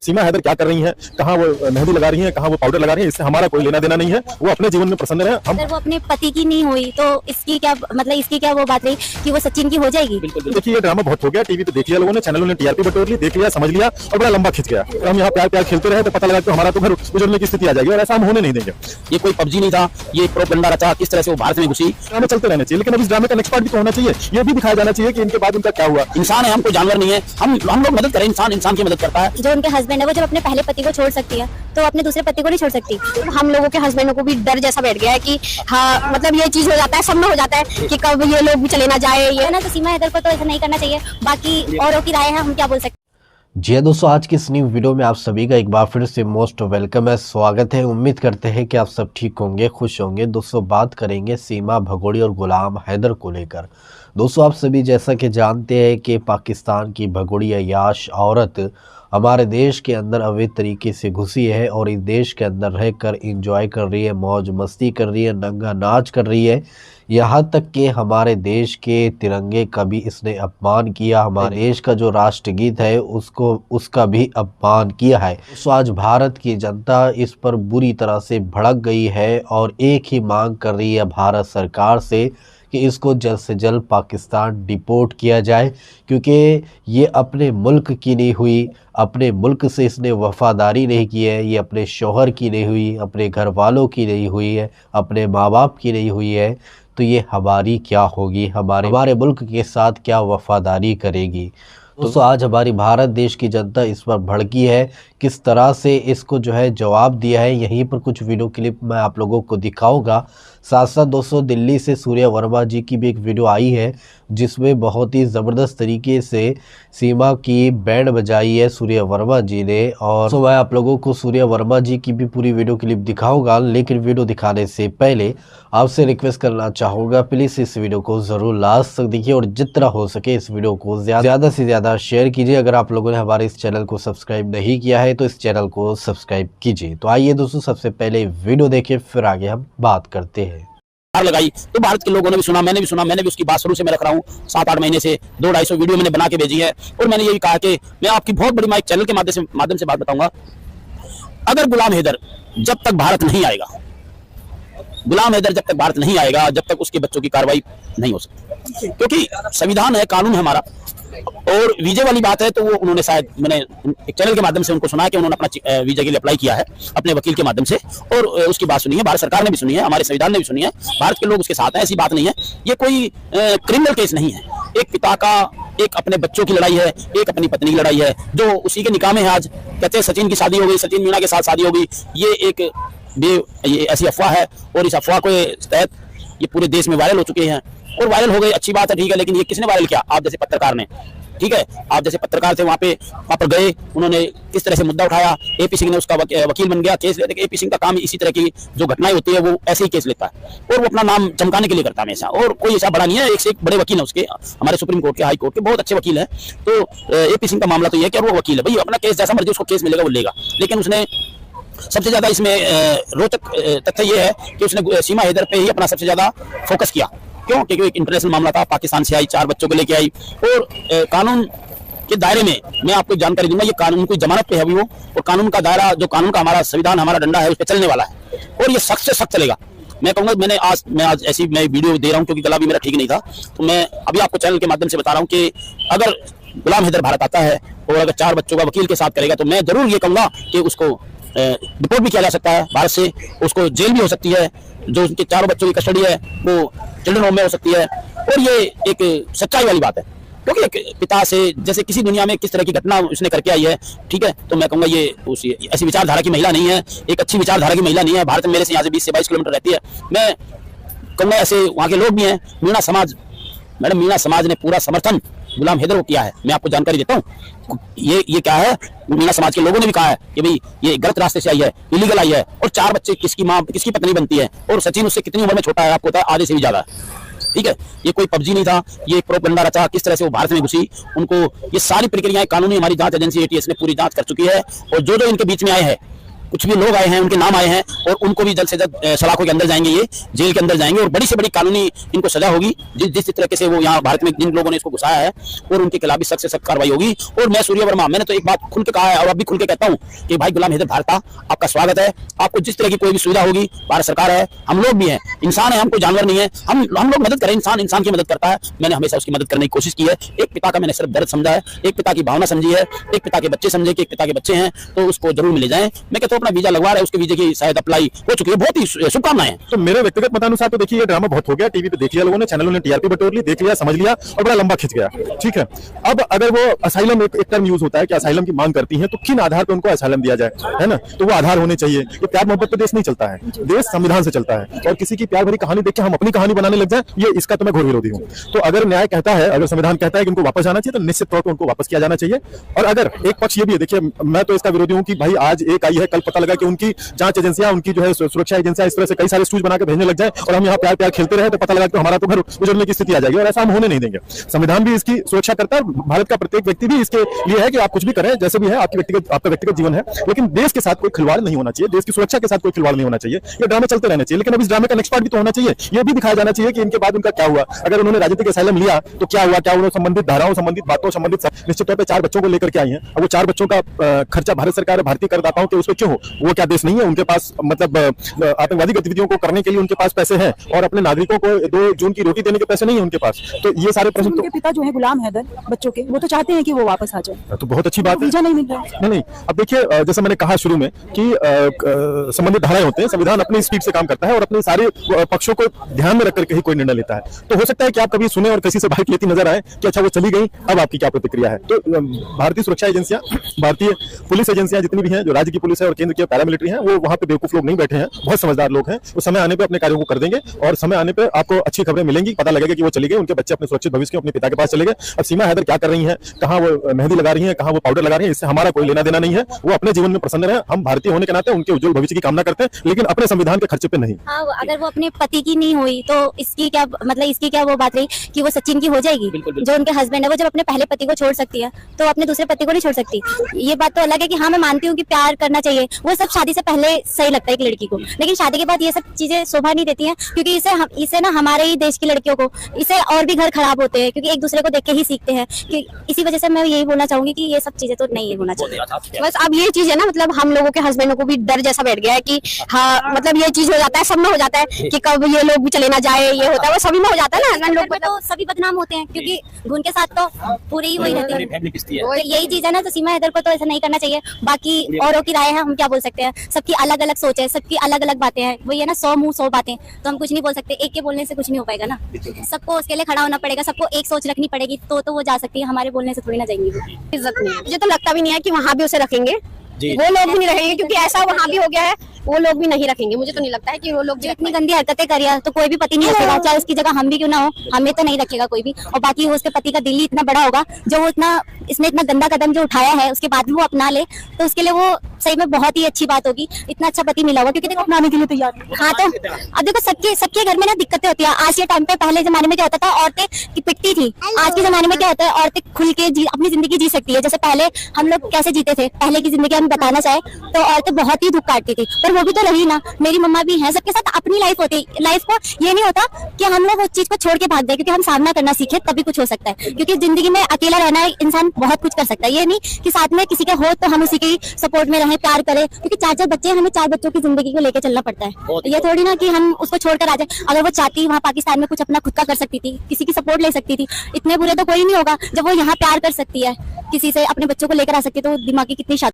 सीमा हैदर क्या कर रही हैं, कहाँ वो मेहंदी लगा रही हैं, कहाँ वो पाउडर लगा रही हैं, इससे हमारा कोई लेना देना नहीं है। वो अपने जीवन में प्रसन्न रहे। हम अगर वो अपने पति की नहीं हुई तो इसकी क्या मतलब इसकी क्या वो बात रही कि वो सचिन की हो जाएगी। बिल्कुल देखिए, ये ड्रामा बहुत हो गया, टीवी पे देख लिया लोगों ने, चैनलों ने टीआरपी बटोर ली, देख लिया, समझ लिया और बड़ा लंबा खिंच गया। तो हम यहाँ प्यार प्यार खेलते रहे तो पता लगा कि हमारा तो घर गुजरने की स्थिति आ जाएगी और ऐसा हम होने नहीं देंगे। ये कोई पबजी नहीं था, ये प्रोपेगेंडा रचा किस तरह से वो भारत में घुसी। ड्रामे चलते रहने चाहिए, लेकिन अब इस ड्रामे का नेक्स्ट पार्ट भी तो होना चाहिए। ये भी दिखाया जाना चाहिए कि इनके बाद उनका क्या हुआ। इंसान है, हम कोई जानवर नहीं है। हम लोग मदद करें, इंसान इंसान की मदद करता है। जो उनके हस्बैंड है वो जब अपने पहले पति को छोड़ सकती है तो अपने दूसरे पति को नहीं छोड़ सकती। हम लोगों के हस्बैंडों को भी डर जैसा बैठ गया है कि हाँ मतलब ये चीज हो जाता है, सब में हो जाता है कि कब ये लोग भी चले ना जाए। ये ना तो सीमा हैदर को तो ऐसा नहीं करना चाहिए, बाकी औरों की राय है, हम क्या बोल सकते हैं। जी दोस्तों, आज की इस न्यू वीडियो में आप सभी का एक बार फिर से मोस्ट वेलकम है, स्वागत है। उम्मीद करते हैं कि आप सब ठीक होंगे, खुश होंगे। दोस्तों बात करेंगे सीमा भगोड़ी और गुलाम हैदर को लेकर। दोस्तों आप सभी जैसा कि जानते हैं कि पाकिस्तान की भगोड़ी अय्याश औरत हमारे देश के अंदर अवैध तरीके से घुसी है और इस देश के अंदर रहकर एंजॉय कर रही है, मौज मस्ती कर रही है, नंगा नाच कर रही है। यहाँ तक कि हमारे देश के तिरंगे का भी इसने अपमान किया, हमारे देश का जो राष्ट्रगीत है उसका भी अपमान किया है। तो आज भारत की जनता इस पर बुरी तरह से भड़क गई है और एक ही मांग कर रही है भारत सरकार से कि इसको जल्द से जल्द पाकिस्तान डिपोर्ट किया जाए, क्योंकि ये अपने मुल्क की नहीं हुई, अपने मुल्क से इसने वफ़ादारी नहीं की है, ये अपने शौहर की नहीं हुई, अपने घर वालों की नहीं हुई है, अपने माँ बाप की नहीं हुई है, तो ये हमारी क्या होगी, हमारे मुल्क के साथ क्या वफ़ादारी करेगी। दोस्तों आज हमारी भारत देश की जनता इस पर भड़की है, किस तरह से इसको जो है जवाब दिया है, यहीं पर कुछ वीडियो क्लिप मैं आप लोगों को दिखाऊंगा। साथ साथ दोस्तों दिल्ली से सूर्या वर्मा जी की भी एक वीडियो आई है जिसमें बहुत ही ज़बरदस्त तरीके से सीमा की बैंड बजाई है सूर्या वर्मा जी ने। और तो मैं आप लोगों को सूर्या वर्मा जी की भी पूरी वीडियो क्लिप दिखाऊंगा, लेकिन वीडियो दिखाने से पहले आपसे रिक्वेस्ट करना चाहूँगा प्लीज़ इस वीडियो को ज़रूर लास्ट तक देखिए और जितना हो सके इस वीडियो को ज़्यादा से ज़्यादा शेयर कीजिए। अगर आप लोगों ने हमारे इस चैनल को सब्सक्राइब नहीं किया है तो इस चैनल को सब्सक्राइब कीजिए। तो आइए दोस्तों सबसे पहले वीडियो देखिए, फिर आगे हम बात करते हैं। लगाई तो भारत के लोगों ने भी सुना, मैंने भी उसकी बात शुरू से मैं रख रहा हूँ। 7-8 महीने से 200-250 वीडियो मैंने बना के भेजी है और मैंने यही कहा कि मैं आपकी बहुत बड़ी माइक चैनल के माध्यम से बात बताऊंगा। अगर गुलाम हैदर जब तक भारत नहीं आएगा, गुलाम हैदर जब तक भारत नहीं आएगा, जब तक उसके बच्चों की कार्रवाई नहीं हो सकती, क्योंकि संविधान है, कानून है हमारा। और वीजे वाली बात है तो वो उन्होंने शायद मैंने एक चैनल के माध्यम से उनको सुना कि उन्होंने अपना वीजा के लिए अप्लाई किया है अपने वकील के माध्यम से, और उसकी बात सुनी है, भारत सरकार ने भी सुनी है, हमारे संविधान ने भी सुनी है, भारत के लोग उसके साथ हैं। ऐसी बात नहीं है, ये कोई क्रिमिनल केस नहीं है। एक पिता का एक अपने बच्चों की लड़ाई है, एक अपनी पत्नी की लड़ाई है, जो उसी के निकाह में है। आज कहते हैं सचिन की शादी हो गई, सचिन मीणा के साथ शादी हो गई, ये ऐसी अफवाह है और इस अफवाह के तहत ये पूरे देश में वायरल हो चुके हैं और वायरल हो गई, अच्छी बात है, ठीक है। लेकिन ये किसने वायरल किया? आप जैसे पत्रकार ने, ठीक है, आप जैसे पत्रकार थे, वहां पर गए, उन्होंने किस तरह से मुद्दा उठाया, एपी सिंह ने उसका वकील बन गया, केस लेते। एपी सिंह का काम इसी तरह की जो घटनाएं होती है वो ऐसे ही केस लेता है और वो अपना नाम चमकाने के लिए करता है हमेशा, और कोई ऐसा बड़ा नहीं है, एक से एक बड़े वकील है उसके, हमारे सुप्रीम कोर्ट के, हाई कोर्ट के बहुत अच्छे वकील है। तो एपी सिंह का मामला तो ये है कि वो वकील है, भाई अपना केस जैसा मर्जी उसको केस मिलेगा वो लेगा। लेकिन उसने सबसे ज्यादा इसमें रोचक तथ्य ये है कि उसने सीमा हैदर पे ही अपना सबसे ज्यादा फोकस किया। क्यों? क्योंकि एक इंटरनेशनल मामला था, पाकिस्तान से आई, 4 बच्चों को लेके आई, और कानून के दायरे में मैं आपको जानकारी दूंगा, ये कानून कोई जमानत पे है अभी वो, और कानून का दायरा, जो कानून का हमारा संविधान, हमारा डंडा है, उस पर चलने वाला है और ये सख्त से सख्त चलेगा। मैं कहूंगा, मैं आज ऐसी वीडियो दे रहा हूं क्योंकि गला भी मेरा ठीक नहीं था, तो मैं अभी आपको चैनल के माध्यम से बता रहा हूं कि अगर गुलाम हैदर भारत आता है और अगर 4 बच्चों का वकील के साथ करेगा तो मैं जरूर ये कहूंगा कि उसको डिपोर्ट भी किया जा सकता है भारत से, उसको जेल भी हो सकती है, जो उनके 4 बच्चों की कस्टडी है वो चिल्ड्रन होम में हो सकती है। और ये एक सच्चाई वाली बात है, क्योंकि एक पिता से, जैसे किसी दुनिया में किस तरह की घटना उसने करके आई है, ठीक है, तो मैं कहूंगा ये ऐसी विचारधारा की महिला नहीं है, एक अच्छी विचारधारा की महिला नहीं है। भारत में मेरे से यहाँ से 20 से 22 किलोमीटर रहती है। मैं कहूंगा ऐसे वहाँ के लोग भी हैं। मीणा समाज, मैडम मीणा समाज ने पूरा समर्थन गुलाम हैदर को किया है। मैं आपको जानकारी देता हूँ, ये क्या है, मीणा समाज के लोगों ने भी कहा है कि भाई ये गलत रास्ते से आई है, इलीगल आई है, और 4 बच्चे किसकी माँ किसकी पत्नी बनती है, और सचिन उससे कितनी उम्र में छोटा है आपको पता है, आधे से भी ज्यादा है, ठीक है। ये कोई पबजी नहीं था, ये प्रोपेगेंडा रचा किस तरह से वो भारत में घुसी, उनको ये सारी प्रक्रियाएं कानूनी हमारी जांच एजेंसी ATS ने पूरी जांच कर चुकी है। और जो इनके बीच में आए हैं, कुछ भी लोग आए हैं, उनके नाम आए हैं और उनको भी जल्द से जल्द सलाखों के अंदर जाएंगे, ये जेल के अंदर जाएंगे और बड़ी से बड़ी कानूनी इनको सजा होगी। जिस तरीके से वो यहाँ भारत में जिन लोगों ने इसको घुसाया है और उनके खिलाफ भी सख्त से सख्त कार्रवाई होगी। और मैं सूर्य वर्मा, मैंने तो एक बात खुल के कहा है और अब भी खुल के कहता हूँ कि भाई गुलाम हैदर भारता, आपका स्वागत है। आपको जिस तरह की कोई भी सुविधा होगी, भारत सरकार है, हम लोग भी हैं, इंसान है, हम कोई जानवर नहीं है, हम लोग मदद करें। इंसान की मदद करता है, मैंने हमेशा उसकी मदद करने की कोशिश की है। एक पिता का मैंने सिर्फ दर्द समझा है, एक पिता की भावना समझी है, एक पिता के बच्चे समझे कि एक पिता के बच्चे हैं तो उसको जरूर मिले जाएं। मैं कहता हूँ अपना वीजा लगवा रहा है, उसके वीजे की शायद अप्लाई हो चुकी है, बहुत ही शुभकामनाएं। तो मेरे व्यक्तिगत मतानुसार तो देखिए ये ड्रामा बहुत हो गया, टीवी पे देख लिया लोगों ने, चैनलों ने टीआरपी बटोर ली, देख लिया, समझ लिया और बड़ा लंबा खिंच गया। ठीक है, अब अगर वो असाइलम, एक टर्म यूज होता है कि असाइलम की मांग करती है, तो किन आधार पर उनको असाइलम दिया जाए, है ना? तो वो आधार होने चाहिए। ये प्यार मोहब्बत पे देश नहीं चलता है, देश संविधान से चलता है। और किसी की प्यार भरी कहानी देख के हम अपनी कहानी बनाने लग जाए, ये इसका तो मैं घोर विरोधी हूँ। तो अगर न्याय कहता है, अगर संविधान कहता है कि उनको वापस जाना चाहिए, तो निश्चित तौर पर उनको वापस किया जाना चाहिए। और अगर एक पक्ष ये भी है, देखिए मैं तो इसका विरोधी हूँ कि भाई आज एक आई है, कल पता लगा कि उनकी जांच एजेंसियां, उनकी जो है सुरक्षा एजेंसियां इस तरह से कई सारे स्टूज बना के भेजने लग जाए और हम यहाँ प्यार प्यार खेलते रहे तो पता लगा कि हमारा तो घर उजड़ने की स्थिति आ जाएगी। और ऐसा हम होने नहीं देंगे। संविधान भी इसकी सुरक्षा करता है, भारत का प्रत्येक व्यक्ति भी इसके लिए है कि आप कुछ भी करें, जैसे भी है, आपका व्यक्तिगत जीवन है, लेकिन देश के साथ कोई खिलवाड़ नहीं होना चाहिए, देश की सुरक्षा के साथ कोई खिलवाड़ नहीं होना चाहिए। ये ड्रामे चलते रहने चाहिए, लेकिन अब इस ड्रामे का नेक्स्ट पार्ट भी तो होना चाहिए। ये भी दिखाया जाना चाहिए कि इनके बाद उनका क्या हुआ, अगर उन्होंने राजनीतिक असाइलम लिया तो क्या हुआ, क्या उन्होंने संबंधित धाराओं, संबंधित बातों, संबंधित निश्चित तौर पर 4 बच्चों को लेकर के आई हैं। अब वो 4 बच्चों का खर्चा भारत सरकार, भारतीय करदाताओं के उस पर क्यों हो? वो क्या देश नहीं है? उनके पास मतलब आतंकवादी गतिविधियों को करने के लिए उनके पास पैसे हैं और अपने नागरिकों को 2 जून की रोटी देने के पैसे नहीं है उनके पास। तो ये सारे प्रश्न, उनके पिता जो है गुलाम हैदर बच्चों के, वो तो चाहते हैं कि वो वापस आ जाए, तो बहुत अच्छी बात है। वीजा नहीं मिल रहा है। नहीं, अब देखिए जैसे मैंने कहा शुरू में कि संबंधित धाराएं होते हैं, संविधान अपनी स्पीड से काम करता है और अपने सारे पक्षों को ध्यान में रखकर के ही कोई निर्णय लेता है। तो हो सकता है कि आप कभी सुने और किसी से बाइक लेती नजर आए कि अच्छा वो चली गई, अब आपकी क्या प्रतिक्रिया है? तो भारतीय सुरक्षा एजेंसियां, भारतीय पुलिस एजेंसियां जितनी भी हैं, जो राज्य की पुलिस है और केंद्र की पैरामिलिट्री है, वो वहां पे बेवकूफ लोग नहीं बैठे हैं, बहुत समझदार लोग हैं। वो समय आने पे अपने कार्यों को कर देंगे और समय आने पे आपको अच्छी खबरें मिलेंगी, पता लगेगा कि वो चली गई, उनके बच्चे अपने सुरक्षित भविष्य के अपने पिता के पास चले गए। अब सीमा हैदर क्या कर रही हैं, कहाँ वो मेहंदी लगा रही हैं, कहाँ वो पाउडर लगा रही हैं, इससे हमारा कोई लेना देना नहीं है। वो अपने जीवन में प्रसन्न रहे, हम भारतीय होने के नाते उनके उज्जवल भविष्य की कामना करते हैं, लेकिन अपने संविधान के खर्चे पे नहीं। हाँ, अगर वो अपने पति की नहीं हुई तो इसकी क्या मतलब, इसकी क्या वो बात रही कि वो सचिन की हो जाएगी? जो उनके हस्बैंड है, वो जब अपने पहले पति को छोड़ सकती है तो अपने दूसरे पति को नहीं छोड़ सकती। ये बात तो अलग है कि हाँ मैं मानती हूँ कि प्यार करना चाहिए, वो सब शादी से पहले सही लगता है एक लड़की को, लेकिन शादी के बाद ये सब चीजें शोभा नहीं देती हैं, क्योंकि इसे ना हमारे ही देश की लड़कियों को इससे और भी घर खराब होते हैं, क्योंकि एक दूसरे को देख के ही सीखते हैं। कि इसी वजह से मैं यही बोलना चाहूंगी कि ये सब चीजें तो नहीं होना चाहिए। बस अब ये चीज है ना, मतलब हम लोगों के हस्बैंडों को भी डर जैसा बैठ गया है कि हाँ मतलब ये चीज हो जाता है, सब में हो जाता है कि कब ये लोग भी चले ना जाए, ये होता है, वो सभी में हो जाता है ना। हस्बैंड लोग तो सभी बदनाम होते हैं, क्योंकि उनके साथ तो पूरी ही वही रहती है। तो यही चीज है ना, तो सीमा हैदर को तो ऐसा नहीं करना चाहिए। बाकी औरों की राय है, हम क्या बोल सकते हैं, सबकी अलग अलग सोच है, सबकी अलग अलग बातें हैं, वही है ना, 100 मुंह 100 बातें, तो हम कुछ नहीं बोल सकते। एक के बोलने से कुछ नहीं हो पाएगा ना, सबको उसके लिए खड़ा होना पड़ेगा, सबको एक सोच रखनी पड़ेगी, तो वो जा सकती है, हमारे बोलने से थोड़ी ना जाएंगी। इज्जत नहीं, मुझे तो लगता भी नहीं है कि वहाँ भी उसे रखेंगे, वो लोग भी नहीं रहेंगे, क्योंकि ऐसा वहाँ भी हो गया है, वो लोग भी नहीं रखेंगे। मुझे तो नहीं लगता है कि वो लोग जो इतनी गंदी हरकतें करिए तो कोई भी पति नहीं रखेगा, चाहे उसकी जगह हम भी क्यों ना हो, हमें तो नहीं रखेगा कोई भी। और बाकी वो उसके पति का दिल ही इतना बड़ा होगा, जो वो इसने इतना गंदा कदम जो उठाया है उसके बाद भी वो अपना ले, तो उसके लिए वो सही में बहुत ही अच्छी बात होगी, इतना अच्छा पति मिला होगा, क्योंकि देखो अपनाने के लिए तैयार। हाँ, तो अब देखो सबके घर में ना दिक्कतें होती है। आज के टाइम पे, पहले जमाने में क्या होता था, औरतें पिटती थी, आज के जमाने में क्या होता है, औरतें खुल के अपनी जिंदगी जी सकती है। जैसे पहले हम लोग कैसे जीते थे, पहले की जिंदगी हम बताना चाहे तो औरतें बहुत ही दुख काटती थी, पर वो भी तो रही ना। मेरी मम्मा भी है, सबके साथ अपनी लाइफ होती है। लाइफ को ये नहीं होता कि हम लोग उस चीज को छोड़ के भाग जाए, क्योंकि हम सामना करना सीखे तभी कुछ हो सकता है। क्योंकि जिंदगी में अकेला रहना है, इंसान बहुत कुछ कर सकता है, ये नहीं कि साथ में किसी के हो तो हम उसी के सपोर्ट में रहें, प्यार करें, क्योंकि 4 बच्चे, हमें 4 बच्चों की जिंदगी को लेकर चलना पड़ता है। ये थोड़ी ना कि हम उसको छोड़कर आ जाए। अगर वो चाहती वहाँ पाकिस्तान में कुछ अपना खुद का कर सकती थी, किसी की सपोर्ट ले सकती थी, इतने बुरे तो कोई नहीं होगा। जब वो यहाँ प्यार कर सकती है, किसी से अपने बच्चों को लेकर आ सकती है, तो दिमागी कितनी